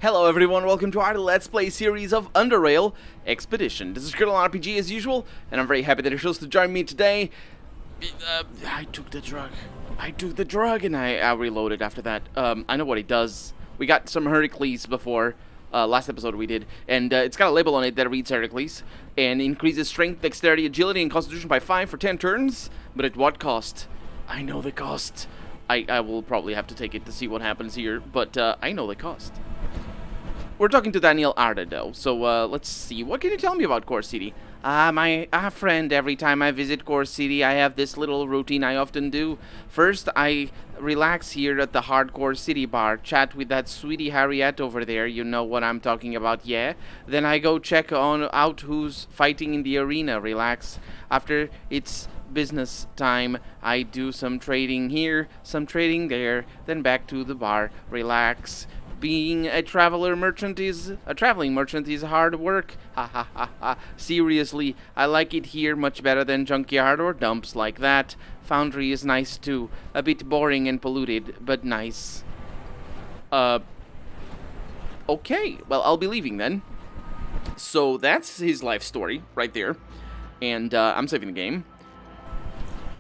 Hello everyone, welcome to our Let's Play series of Underrail Expedition. This is Critical RPG as usual, and I'm very happy that you're chose to join me today. I took the drug and I reloaded after that. I know what it does. We got some Heracles before, last episode we did, and it's got a label on it that reads Heracles, and increases strength, dexterity, agility, and constitution by 5 for 10 turns, but at what cost? I know the cost. I will probably have to take it to see what happens here, but I know the cost. We're talking to Daniel Arda, though, so let's see. What can you tell me about Core City? My friend, every time I visit Core City, I have this little routine I often do. First, I relax here at the Hardcore City Bar, chat with that sweetie Harriet over there, you know what I'm talking about, yeah? Then I go check out who's fighting in the arena, relax. After it's business time, I do some trading here, some trading there, then back to the bar, relax. Being a traveling merchant is hard work. Ha ha ha ha. Seriously, I like it here much better than junkyard or dumps like that. Foundry is nice too. A bit boring and polluted, but nice. Okay, well, I'll be leaving then. So that's his life story right there. And I'm saving the game.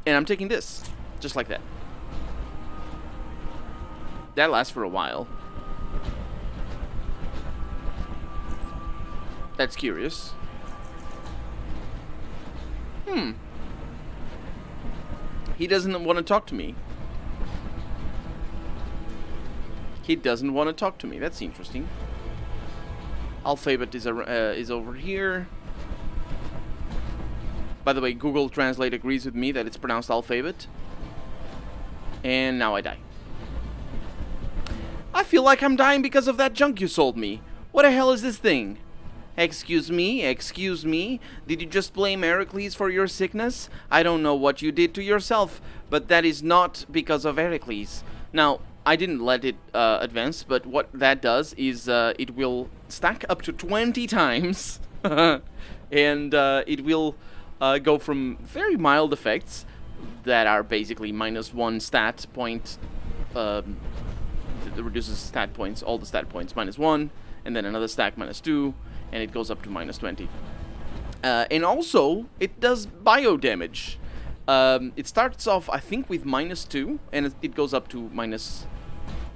And I'm taking this, just like that. That lasts for a while. That's curious. He doesn't want to talk to me. That's interesting. Alphabet is over here. By the way, Google Translate agrees with me that it's pronounced alphabet. And now I die. I feel like I'm dying because of that junk you sold me. What the hell is this thing? Excuse me, did you just blame Heracles for your sickness? I don't know what you did to yourself, but that is not because of Heracles. Now, I didn't let it advance, but what that does is it will stack up to 20 times, and it will go from very mild effects that are basically -1 stat point, that reduces stat points, all the stat points, -1, and then another stack -2, and it goes up to -20. And also, it does bio damage. It starts off, I think, with -2, and it goes up to minus...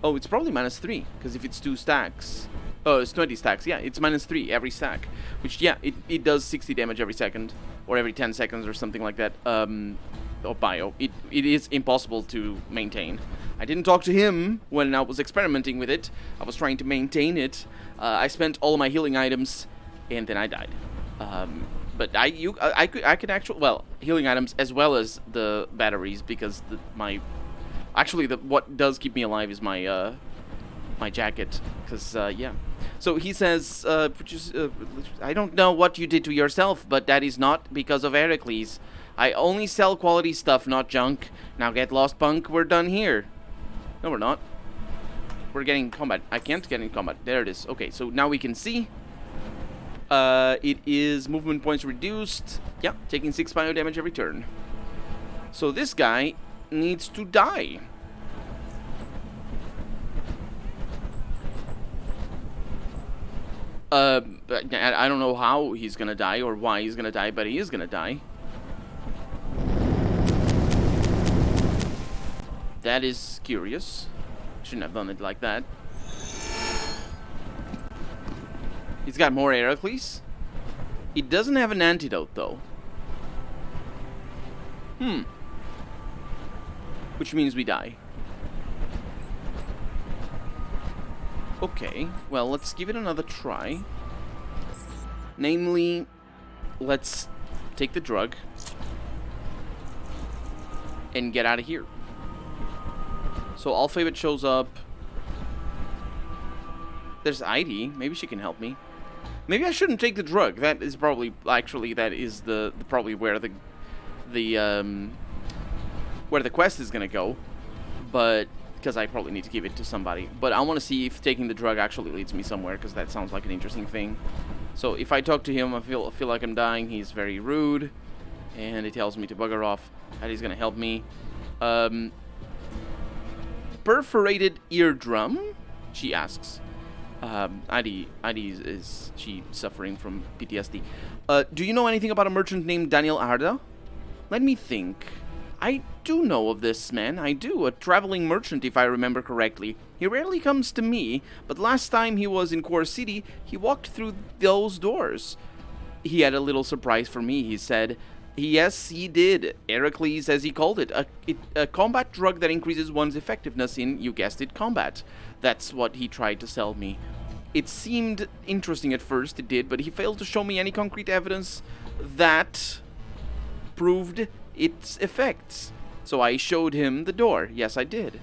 Oh, it's probably -3, because if it's 2 stacks... Oh, it's 20 stacks, yeah, it's -3 every stack. Which, yeah, it does 60 damage every second, or every 10 seconds, or something like that. Of bio. It is impossible to maintain. I didn't talk to him when I was experimenting with it. I was trying to maintain it. I spent all of my healing items, and then I died. But I could actually, well, healing items as well as the batteries, because what does keep me alive is my my jacket, because yeah. So he says, I don't know what you did to yourself, but that is not because of Heracles. I only sell quality stuff, not junk. Now get lost, punk. We're done here. No, we're not. We're getting combat. I can't get in combat. There it is. Okay, so now we can see. It is movement points reduced. Yeah, taking 6 bio damage every turn. So this guy needs to die. I don't know how he's gonna die or why he's gonna die, but he is gonna die. That is curious. Shouldn't have done it like that. He's got more Heracles. He doesn't have an antidote, though. Which means we die. Okay, well, let's give it another try. Namely, let's take the drug and get out of here. So Alphabet shows up. There's Heidi. Maybe she can help me. Maybe I shouldn't take the drug. That is probably, actually, that is probably where the quest is gonna go. But because I probably need to give it to somebody. But I want to see if taking the drug actually leads me somewhere, because that sounds like an interesting thing. So if I talk to him, I feel like I'm dying. He's very rude, and he tells me to bugger off. And he's gonna help me. Perforated eardrum? She asks. Adi is she suffering from PTSD. Do you know anything about a merchant named Daniel Arda? Let me think. I do know of this man, I do. A traveling merchant, if I remember correctly. He rarely comes to me, but last time he was in Core City, he walked through those doors. He had a little surprise for me, he said. Yes, he did. Heracles, as he called it. A combat drug that increases one's effectiveness in, you guessed it, combat. That's what he tried to sell me. It seemed interesting at first, it did, but he failed to show me any concrete evidence that proved its effects. So I showed him the door. Yes, I did.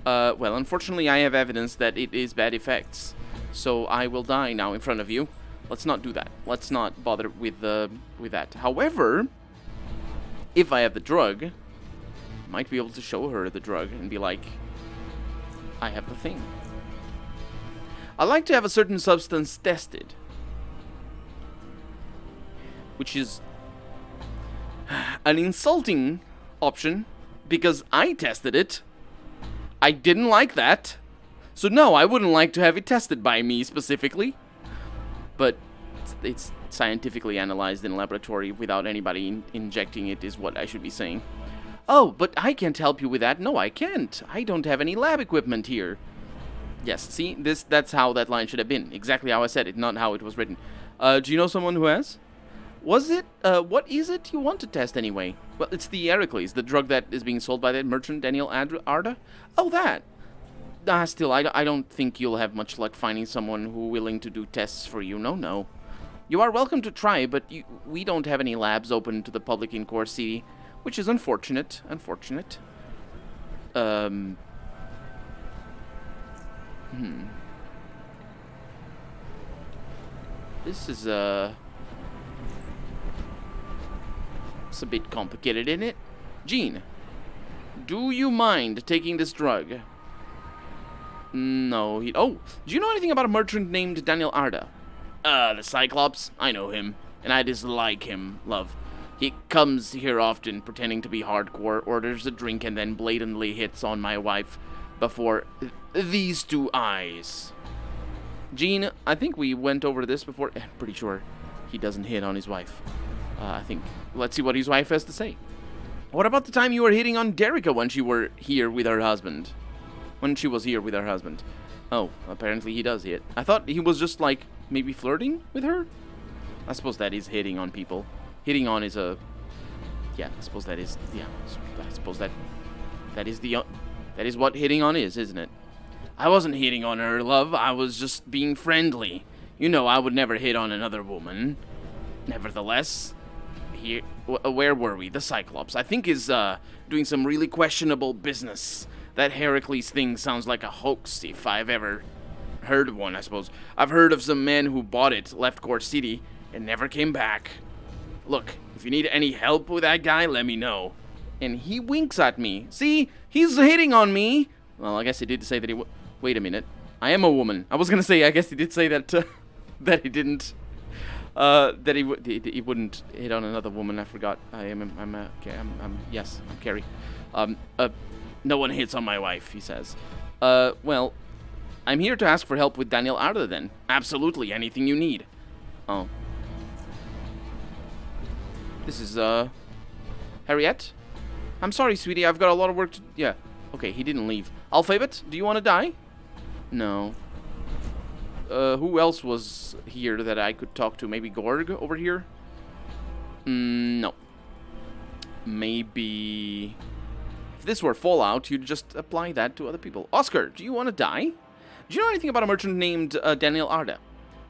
Well, unfortunately, I have evidence that it is bad effects. So I will die now in front of you. Let's not do that. Let's not bother with that. However, if I have the drug, I might be able to show her the drug and be like, I have the thing. I like to have a certain substance tested, which is an insulting option because I tested it. I didn't like that. So no, I wouldn't like to have it tested by me specifically. But it's scientifically analyzed in a laboratory without anybody injecting it is what I should be saying. Oh, but I can't help you with that. No, I can't. I don't have any lab equipment here. Yes, see, that's how that line should have been. Exactly how I said it, not how it was written. Do you know someone who has? Was it, what is it you want to test anyway? Well, it's the Heracles, the drug that is being sold by that merchant, Daniel Arda. Oh, that. Still, I don't think you'll have much luck finding someone who's willing to do tests for you. No. You are welcome to try, but we don't have any labs open to the public in Core City, which is unfortunate. This is, it's a bit complicated, isn't it? Jean, do you mind taking this drug? No, oh, do you know anything about a merchant named Daniel Arda? The Cyclops? I know him, and I dislike him, love. He comes here often, pretending to be hardcore, orders a drink, and then blatantly hits on my wife before these two eyes. Jean, I think we went over this before. I'm pretty sure he doesn't hit on his wife. I think, let's see what his wife has to say. What about the time you were hitting on Derica when she were here with her husband? When she was here with her husband. Oh, apparently he does hit. I thought he was just, like, maybe flirting with her? I suppose that is hitting on people. Hitting on is a... Yeah, I suppose that is... Yeah, I suppose that is the... that is what hitting on is, isn't it? I wasn't hitting on her, love. I was just being friendly. You know I would never hit on another woman. Nevertheless... Here... where were we? The Cyclops. I think is, doing some really questionable business. That Heracles thing sounds like a hoax, if I've ever heard one, I suppose. I've heard of some men who bought it, left Core City, and never came back. Look, if you need any help with that guy, let me know. And he winks at me. See? He's hitting on me! Well, I guess he did say that he wait a minute. I am a woman. I was gonna say, I guess he did say that, that he didn't... that he wouldn't hit on another woman. I forgot. Yes, I'm Carrie. No one hits on my wife, he says. Well, I'm here to ask for help with Daniel Arda, then. Absolutely, anything you need. Oh. This is, Harriet? I'm sorry, sweetie, I've got a lot of work to... Yeah. Okay, he didn't leave. Alphabet, do you want to die? No. Who else was here that I could talk to? Maybe Gorg over here? No. Maybe... If this were Fallout, you'd just apply that to other people. Oscar, do you want to die? Do you know anything about a merchant named Daniel Arda?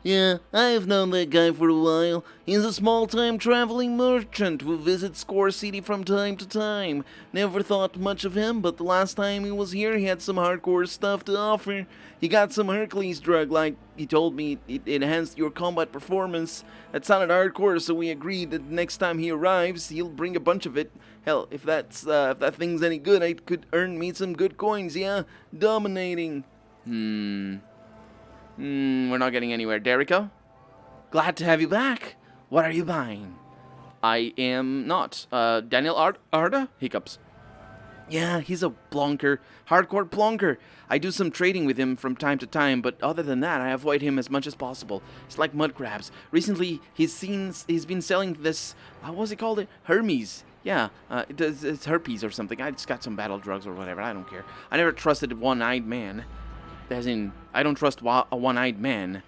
Yeah, I've known that guy for a while. He's a small-time traveling merchant who visits Core City from time to time. Never thought much of him, but the last time he was here, he had some hardcore stuff to offer. He got some Hercules drug, like he told me it enhanced your combat performance. That sounded hardcore, so we agreed that next time he arrives, he'll bring a bunch of it. Hell, if if that thing's any good, it could earn me some good coins, yeah? Dominating. We're not getting anywhere. Derica? Glad to have you back. What are you buying? I am not. Daniel Arda? Hiccups. Yeah, he's a plonker. Hardcore plonker. I do some trading with him from time to time, but other than that, I avoid him as much as possible. It's like mud crabs. Recently, he's been selling this, what was he called it? Hermes. Yeah, it's herpes or something. I just got some battle drugs or whatever. I don't care. I never trusted a one-eyed man. As in, I don't trust a one-eyed man.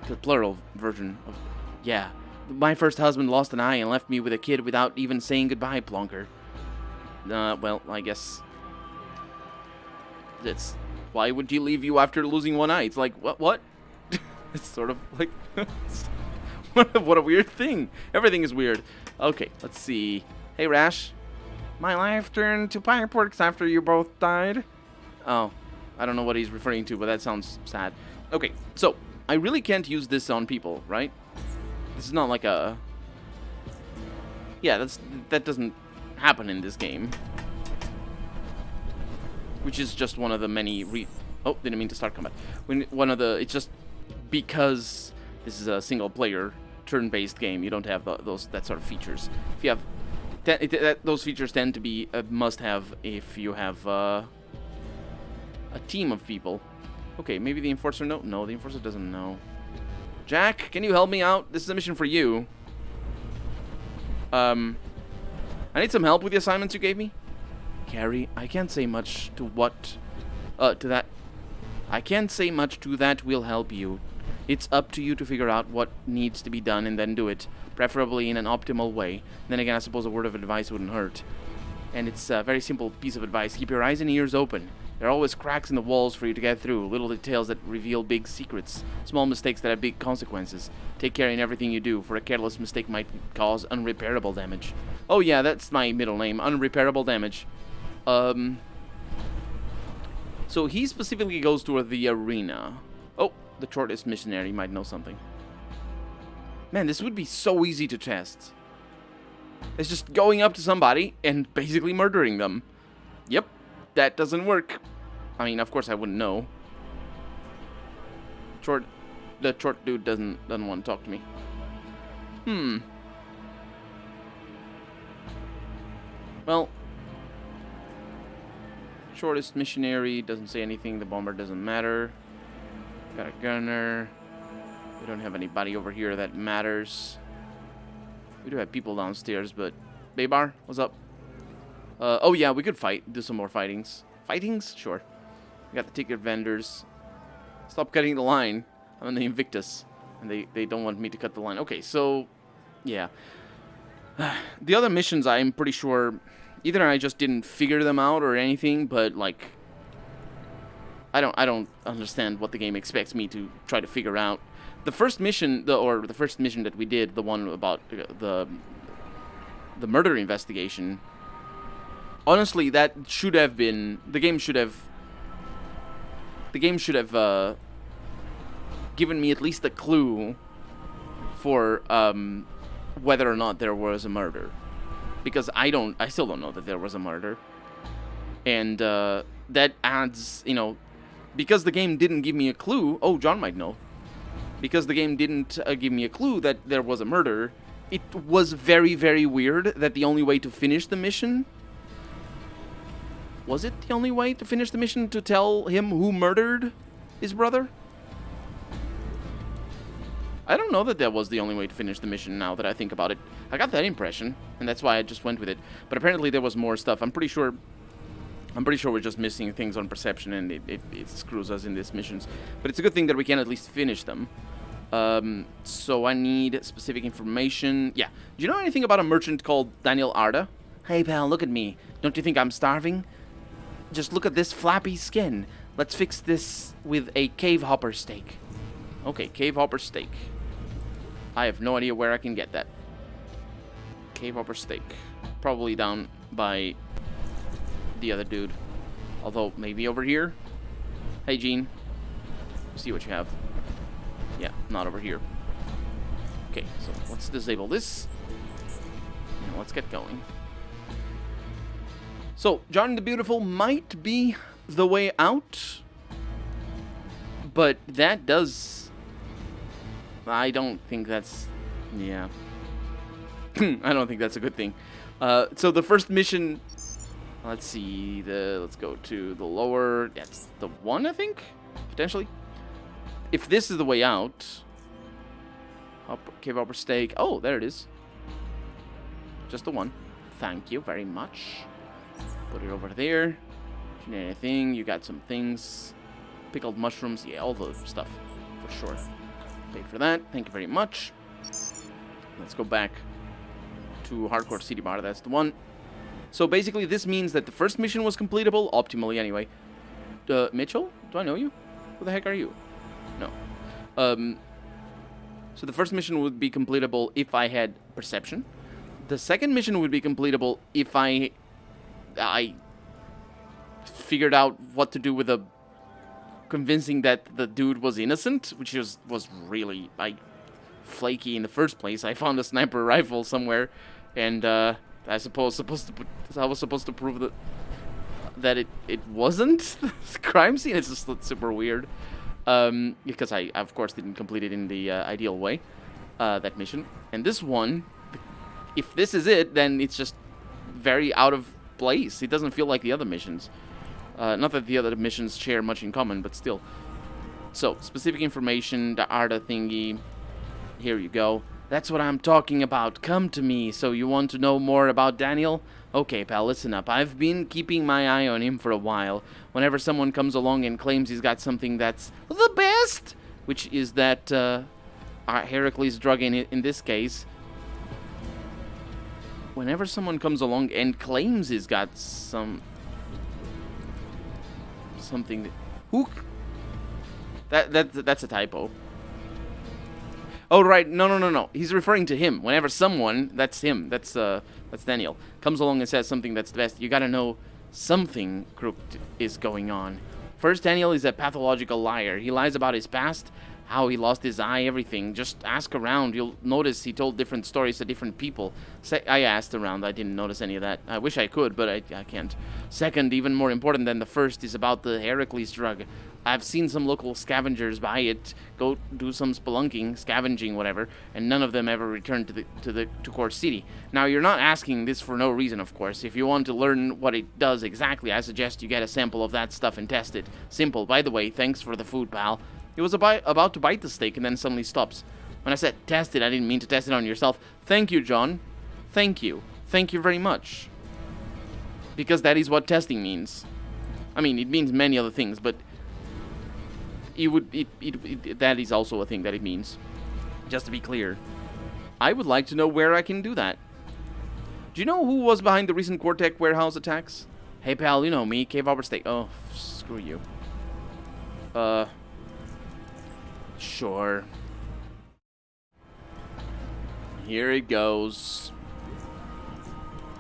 The plural version of... Yeah. My first husband lost an eye and left me with a kid without even saying goodbye, plonker. Well, I guess... That's... Why would he leave you after losing one eye? It's like, what? It's sort of like... What a weird thing. Everything is weird. Okay, let's see. Hey, Rash. My life turned to pipeworks after you both died. Oh, I don't know what he's referring to, but that sounds sad. Okay, so, I really can't use this on people, right? This is not like a... Yeah, that doesn't happen in this game. Which is just one of the many Oh, didn't mean to start combat. It's just because this is a single-player, turn-based game, you don't have that sort of features. If you have... those features tend to be a must-have if you have a team of people. Okay, maybe the Enforcer No, the Enforcer doesn't know. Jack, can you help me out? This is a mission for you. I need some help with the assignments you gave me. Carrie, I can't say much to that. I can't say much to that will help you. It's up to you to figure out what needs to be done and then do it, preferably in an optimal way. Then again, I suppose a word of advice wouldn't hurt. And it's a very simple piece of advice. Keep your eyes and ears open. There are always cracks in the walls for you to get through, little details that reveal big secrets, small mistakes that have big consequences. Take care in everything you do, for a careless mistake might cause unrepairable damage. Oh yeah, that's my middle name, unrepairable damage. So he specifically goes to the arena. Oh, the shortest missionary might know something. Man, this would be so easy to test. It's just going up to somebody and basically murdering them. Yep, that doesn't work. I mean, of course I wouldn't know. The short dude doesn't want to talk to me. Well, shortest missionary doesn't say anything. The bomber doesn't matter. Got a gunner. We don't have anybody over here that matters. We do have people downstairs, but... Baybar, what's up? Oh yeah, we could do some more fightings. Fightings? Sure. We got the ticket vendors. Stop cutting the line. I'm in the Invictus. And they don't want me to cut the line. Okay, so... Yeah. The other missions, I'm pretty sure... Either I just didn't figure them out or anything, but, like... I don't understand what the game expects me to try to figure out. The first mission, the first mission that we did, the one about the murder investigation, honestly, that should have been... The game should have given me at least a clue for whether or not there was a murder. Because I still don't know that there was a murder. And that adds, because the game didn't give me a clue... Oh, John might know. Because the game didn't give me a clue that there was a murder, it was very, very weird that the only way to finish the mission... Was it the only way to finish the mission to tell him who murdered his brother? I don't know that was the only way to finish the mission now that I think about it. I got that impression, and that's why I just went with it. But apparently there was more stuff. I'm pretty sure we're just missing things on perception, and it screws us in these missions. But it's a good thing that we can at least finish them. So I need specific information. Yeah. Do you know anything about a merchant called Daniel Arda? Hey, pal, look at me. Don't you think I'm starving? Just look at this flappy skin. Let's fix this with a cave hopper steak. Okay, cave hopper steak. I have no idea where I can get that. Cave hopper steak. Probably down by the other dude. Although, maybe over here? Hey, Gene. See what you have. Yeah, not over here. Okay, so let's disable this. And let's get going. So, John the Beautiful might be the way out. But that does... I don't think that's... Yeah. I don't think that's a good thing. So the first mission... Let's see, let's go to the lower, that's the one, I think, potentially. If this is the way out, cave upper stake, oh, there it is. Just the one. Thank you very much. Put it over there. If you need anything, you got some things. Pickled mushrooms, yeah, all the stuff, for sure. Pay for that, thank you very much. Let's go back to Hardcore City Bar, that's the one. So basically this means that the first mission was completable, optimally anyway. Mitchell? Do I know you? Who the heck are you? No. So the first mission would be completable if I had perception. The second mission would be completable if I figured out what to do with convincing that the dude was innocent, which was really flaky in the first place. I found a sniper rifle somewhere, and I was supposed to prove that it wasn't the crime scene. It's just super weird, because I of course didn't complete it in the ideal way, that mission. And this one, if this is it, then it's just very out of place. It doesn't feel like the other missions. Not that the other missions share much in common, but still. So, specific information, the ARDA thingy. Here you go. That's what I'm talking about. Come to me. So you want to know more about Daniel? Okay, pal, listen up. I've been keeping my eye on him for a while. Whenever someone comes along and claims he's got something that's the best, which is that Heracles drug in this case. Whenever someone comes along and claims he's got something that's a typo. Oh right, no. He's referring to him. Whenever someone, that's him, that's Daniel, comes along and says something that's the best, you gotta know something crooked is going on. First, Daniel is a pathological liar. He lies about his past, how he lost his eye, everything. Just ask around. You'll notice he told different stories to different people. I asked around. I didn't notice any of that. I wish I could, but I can't. Second, even more important than the first, is about the Heracles drug. I've seen some local scavengers buy it, go do some spelunking, scavenging, whatever, and none of them ever returned to Core City. Now, you're not asking this for no reason, of course. If you want to learn what it does exactly, I suggest you get a sample of that stuff and test it. Simple. By the way, thanks for the food, pal. He was about to bite the steak and then suddenly stops. When I said test it, I didn't mean to test it on yourself. Thank you, John. Thank you. Thank you very much. Because that is what testing means. I mean, it means many other things, but that is also a thing that it means. Just to be clear. I would like to know where I can do that. Do you know who was behind the recent Cortec warehouse attacks? Hey, pal, you know me, Cave Upper Steak. Oh, screw you. Sure. Here it goes.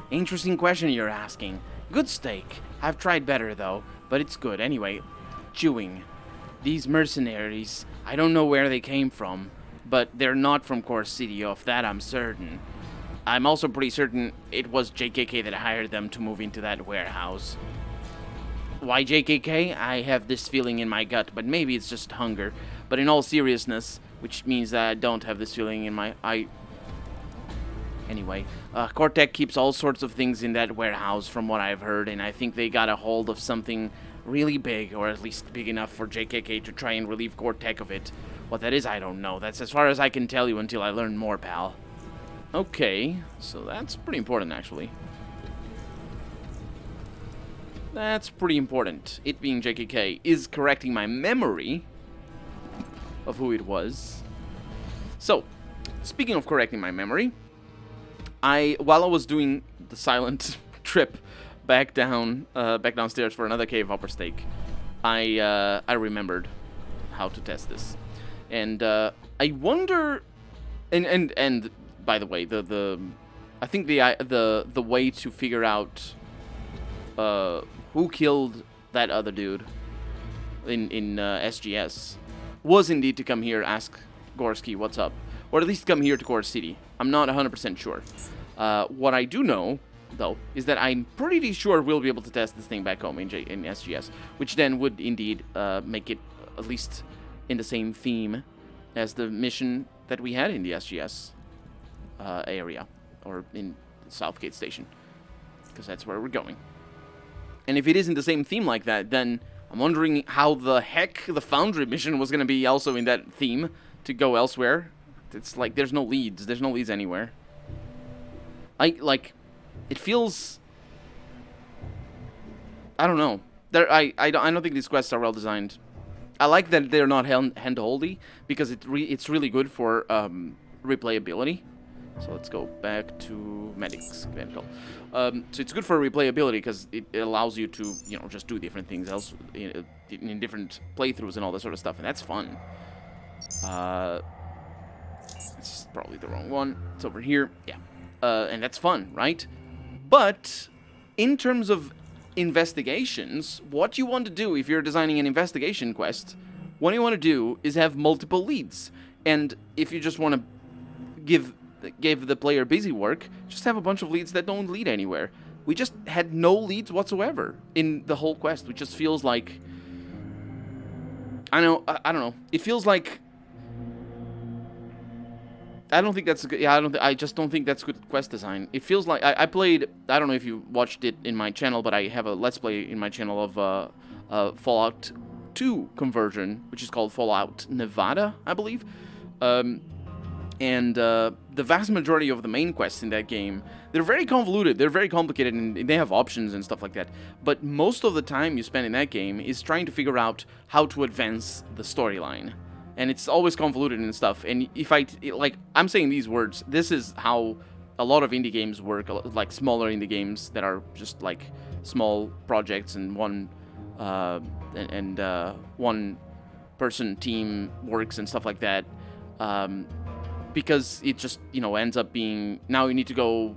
Interesting question you're asking. Good steak. I've tried better, though, but it's good. Anyway, chewing. These mercenaries, I don't know where they came from, but they're not from Core City, of that I'm certain. I'm also pretty certain it was JKK that hired them to move into that warehouse. Why JKK? I have this feeling in my gut, but maybe it's just hunger. But in all seriousness, which means that I don't have this feeling in my... Anyway, Cortec keeps all sorts of things in that warehouse from what I've heard, and I think they got a hold of something really big, or at least big enough for JKK to try and relieve Cortec of it. What that is, I don't know. That's as far as I can tell you until I learn more, pal. Okay, so that's pretty important, actually. That's pretty important. It being JKK is correcting my memory of who it was. So, speaking of correcting my memory, while I was doing the silent trip back downstairs for another cave upper stake, I remembered how to test this, and I wonder, and by the way, I think the way to figure out who killed that other dude in SGS was indeed to come here, ask Gorski what's up, or at least come here to Core City. I'm not 100% sure. What I do know, though, is that I'm pretty sure we'll be able to test this thing back home in SGS, which then would indeed make it at least in the same theme as the mission that we had in the SGS area, or in Southgate Station, because that's where we're going. And if it isn't the same theme like that, then I'm wondering how the heck the Foundry mission was going to be also in that theme to go elsewhere. It's like there's no leads. There's no leads anywhere. It feels... I don't know. I don't think these quests are well designed. I like that they're not hand-holdy, because it's really good for replayability. So let's go back to medical. So it's good for replayability because it allows you to, you know, just do different things else in different playthroughs and all that sort of stuff, and that's fun. It's probably the wrong one. It's over here. Yeah. And that's fun, right? But in terms of investigations, what you want to do if you're designing an investigation quest, what you want to do is have multiple leads. And if you just want to give the player busy work, just have a bunch of leads that don't lead anywhere. We just had no leads whatsoever in the whole quest, which just feels like... I don't know. It feels like... I don't think that's good. Yeah, I just don't think that's good quest design. It feels like I played. I don't know if you watched it in my channel, but I have a Let's Play in my channel of Fallout 2 conversion, which is called Fallout Nevada, I believe. And the vast majority of the main quests in that game, they're very convoluted, they're very complicated, and they have options and stuff like that. But most of the time you spend in that game is trying to figure out how to advance the storyline. And it's always convoluted and stuff. And if I'm saying these words, this is how a lot of indie games work, like smaller indie games that are just like small projects and one person team works and stuff like that. Because it just, you know, ends up being, now you need to go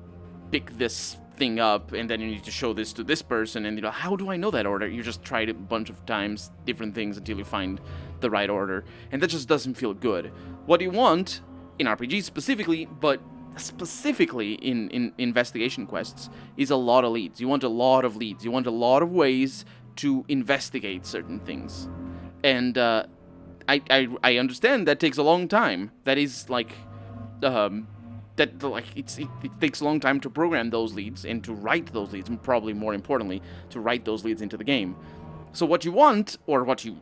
pick this thing up, and then you need to show this to this person, and you know, how do I know that order? You just tried it a bunch of times, different things, until you find the right order, and that just doesn't feel good. What you want, in RPGs specifically, but specifically in investigation quests, is a lot of leads. You want a lot of leads. You want a lot of ways to investigate certain things. And I understand that takes a long time. That is like... it takes a long time to program those leads and to write those leads, and probably more importantly, to write those leads into the game. So what you want, or what you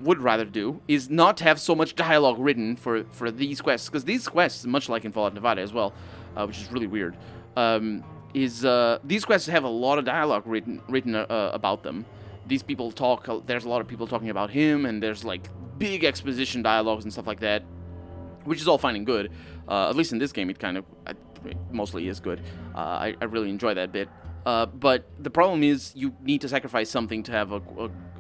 would rather do, is not have so much dialogue written for these quests, because these quests, much like in Fallout Nevada as well, which is really weird, these quests have a lot of dialogue written about them. These people talk, there's a lot of people talking about him, and there's like big exposition dialogues and stuff like that, which is all fine and good. At least in this game, it mostly is good. I really enjoy that bit. But the problem is you need to sacrifice something to have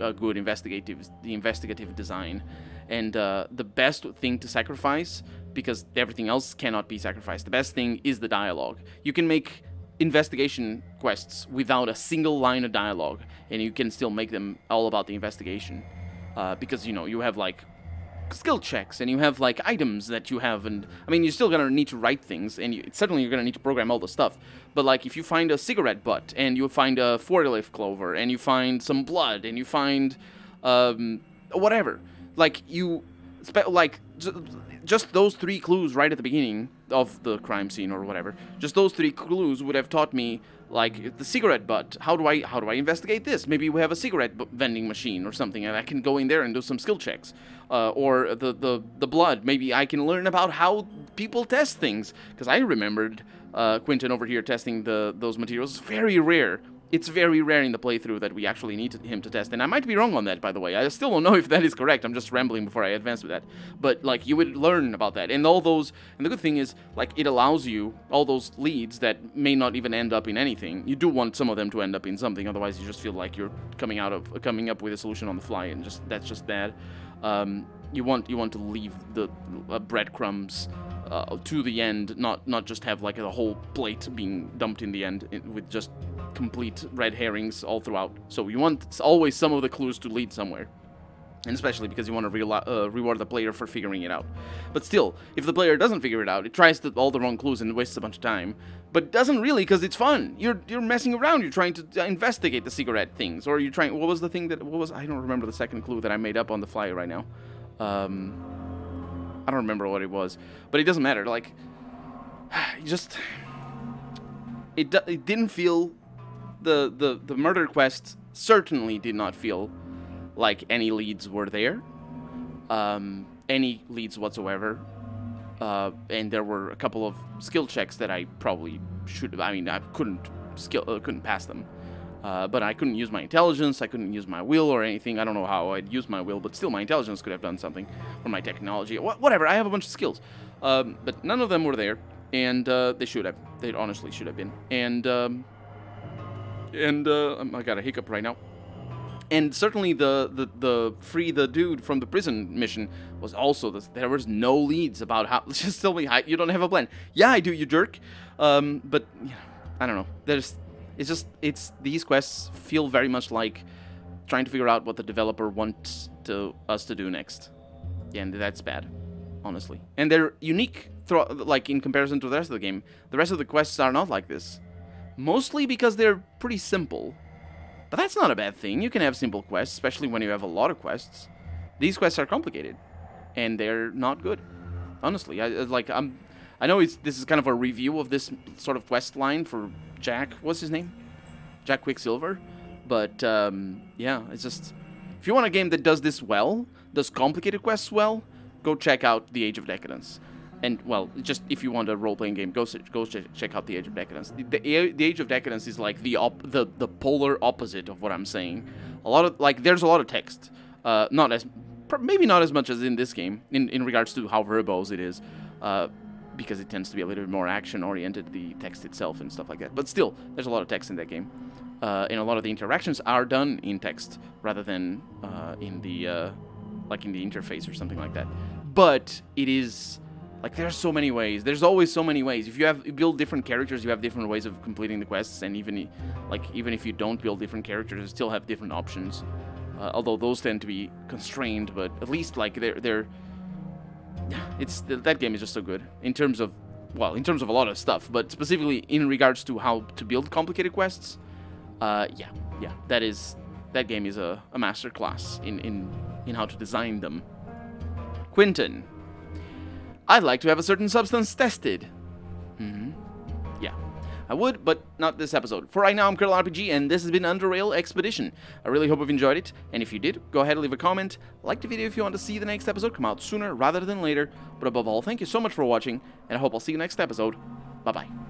a good investigative design. And the best thing to sacrifice, because everything else cannot be sacrificed, the best thing is the dialogue. You can make investigation quests without a single line of dialogue, and you can still make them all about the investigation. Because, you know, you have like skill checks, and you have like items that you have, and I mean, you're still gonna need to write things, and certainly you're gonna need to program all the stuff. But like, if you find a cigarette butt, and you find a 4-leaf clover, and you find some blood, and you find whatever, like just those 3 clues right at the beginning of the crime scene or whatever, just those 3 clues would have taught me, like, the cigarette butt. How do I investigate this? Maybe we have a cigarette vending machine or something, and I can go in there and do some skill checks. Or the blood. Maybe I can learn about how people test things, because I remembered Quentin over here testing those materials. Very rare. It's very rare in the playthrough that we actually need him to test, and I might be wrong on that, by the way. I still don't know if that is correct. I'm just rambling before I advance with that. But, like, you would learn about that. And all those... And the good thing is, like, it allows you all those leads that may not even end up in anything. You do want some of them to end up in something, otherwise you just feel like you're coming up with a solution on the fly, and that's just bad. You want to leave the breadcrumbs to the end, not just have, like, a whole plate being dumped in the end with just complete red herrings all throughout. So you want always some of the clues to lead somewhere, and especially because you want to reward the player for figuring it out. But still, if the player doesn't figure it out, it tries all the wrong clues and wastes a bunch of time, but doesn't really, because it's fun. You're messing around, you're trying to investigate the cigarette things, or you're trying... I don't remember the second clue that I made up on the fly right now. I don't remember what it was, but it doesn't matter. Like, it didn't feel... The murder quest certainly did not feel like any leads were there. Any leads whatsoever. And there were a couple of skill checks that I probably should. I mean, I couldn't pass them. But I couldn't use my intelligence. I couldn't use my will or anything. I don't know how I'd use my will, but still, my intelligence could have done something, or my technology, whatever. I have a bunch of skills, but none of them were there, and they should have. They honestly should have been. And I got a hiccup right now. And certainly the free the dude from the prison mission was also there was no leads about how. Just tell me you don't have a plan. Yeah, I do, you jerk. But you know, I don't know. These quests feel very much like trying to figure out what the developer wants us to do next, and that's bad, honestly. And they're unique, like in comparison to the rest of the game. The rest of the quests are not like this, mostly because they're pretty simple. But that's not a bad thing. You can have simple quests, especially when you have a lot of quests. These quests are complicated, and they're not good, honestly. I know this is kind of a review of this sort of quest line for Jack. What's his name? Jack Quicksilver. But yeah, it's just, if you want a game that does this well, does complicated quests well, go check out The Age of Decadence. And well, just if you want a role-playing game, go check out The Age of Decadence. The Age of Decadence is like the polar opposite of what I'm saying. There's a lot of text, maybe not as much as in this game in regards to how verbose it is. Because it tends to be a little bit more action-oriented, the text itself and stuff like that. But still, there's a lot of text in that game. And a lot of the interactions are done in text rather than in the interface or something like that. But it is, like, there's so many ways. There's always so many ways. If you build different characters, you have different ways of completing the quests. And even if you don't build different characters, you still have different options. Although those tend to be constrained, but at least, like, they're that game is just so good in terms of a lot of stuff, but specifically in regards to how to build complicated quests. That game is a master class in how to design them. Quinton, I'd like to have a certain substance tested. Yeah, I would, but not this episode. For right now, I'm Colonel RPG, and this has been Underrail Expedition. I really hope you've enjoyed it, and if you did, go ahead and leave a comment. Like the video if you want to see the next episode come out sooner rather than later. But above all, thank you so much for watching, and I hope I'll see you next episode. Bye-bye.